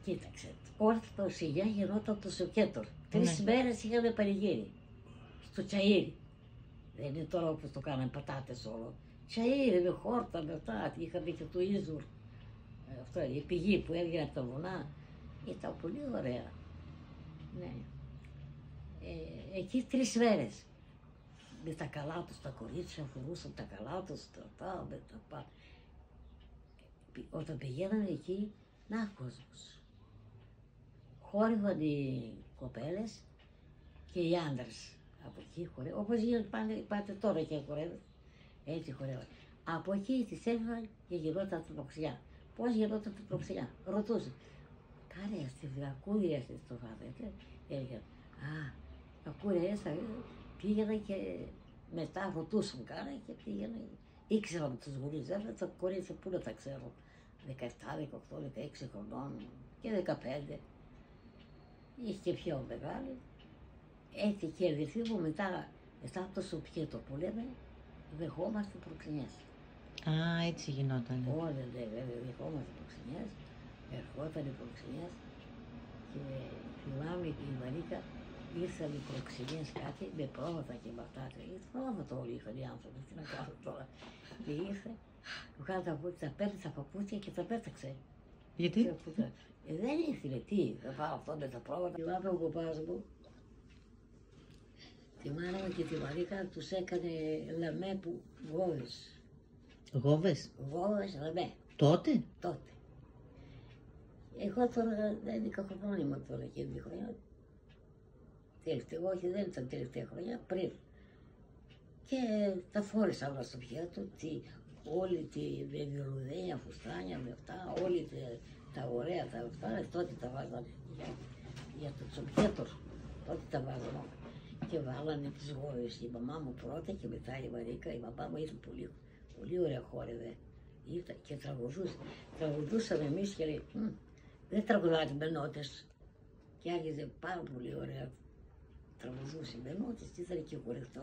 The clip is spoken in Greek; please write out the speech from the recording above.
Κοίταξε, όρθιο σιγιά γινόταν το Σοκέτορ. 3 μέρες είχαμε πανηγύρι. Στο τσαΐρι. Δεν είναι τώρα όπως το κάνανε πατάτες όλο. Τσαΐρι με χόρτα, με αυτά. Είχαμε και το Ίζουρ. Αυτό η πηγή που έβγαινε από τα βουνά. Ήταν πολύ ωραία. Ναι. Εκεί 3 μέρες. Με τα καλά τους, τα κορίτσια φορούσαν τα καλά τους, τα με τα πά. Όταν πηγαίναμε εκεί, να κόσμος. Χόρευαν οι κοπέλες και οι άντρες. Από εκεί χορεύαν, όπως πάτε τώρα και χορεύουν. Έτσι χορεύαν. Από εκεί τις έφεραν και γινόταν την προξιά. Πώς γινόταν την προξιά, ρωτούσαν. Κάνε στη ακούει αυτή το φάδε. Έλεγαν, ακούει έστα, πήγαιναν και μετά ρωτούσαν κάνα και πήγαιναν. Ήξεραν τους γονείς, τα κορίτσια πού να τα ξέρουν. 17, 18, 16 χρονών και 15. Είχε και πιο μεγάλη. Έτσι και η αδερφή μου μετά από το Σοπιέτο που λέμε, δεχόμαστε προξενιές. Έτσι γινόταν. Όλοι δεχόμαστε προξενιές, ερχόταν οι προξενιές και θυμάμαι η Μαρίκα ήρθαν οι προξενιές κάτι με πρόβατα και με αυτά. Πρόβατα όλοι είχαν οι άνθρωποι, τι να κάνουν τώρα. Και ήρθε, του κάνει τα παπούτσια, τα παίρνει τα παπούτσια και τα πέταξε. Γιατί? Δεν ήθελε, τι, θα πάω αυτό με τα πρόβατα. Θυμάμαι ο κοπάς μου, τη μάνα μου και τη Μαρίκα τους έκανε λαμέ που γόβες. Γόβες? Γόβες λαμέ. Τότε? Τότε. Εγώ τώρα 11 χρονών ήμουν τώρα και 2 χρόνια. Τελευταία, όχι δεν ήταν τελευταία χρονιά, πριν. Και τα φόρεσα όλα στο πιάτο, όλη τη βεβαιρουδένια φουστάνια με αυτά, όλοι τα ωραία τα αυτά, τότε τα βάζανε για το Σοπιέτορ, τότε τα βάζανε. Και βάλανε τις γόβες, η μαμά μου πρώτα και μετά η Μαρίκα, η μαμά μου ήταν πολύ ωραία χόρευε. Και τραγουδούσαμε εμείς και λέει, δεν τραγουδάτε με νότες. Και άρχιζε πάρα πολύ ωραία. Τραγουδούσε με νότες, ήταν και χορευτό.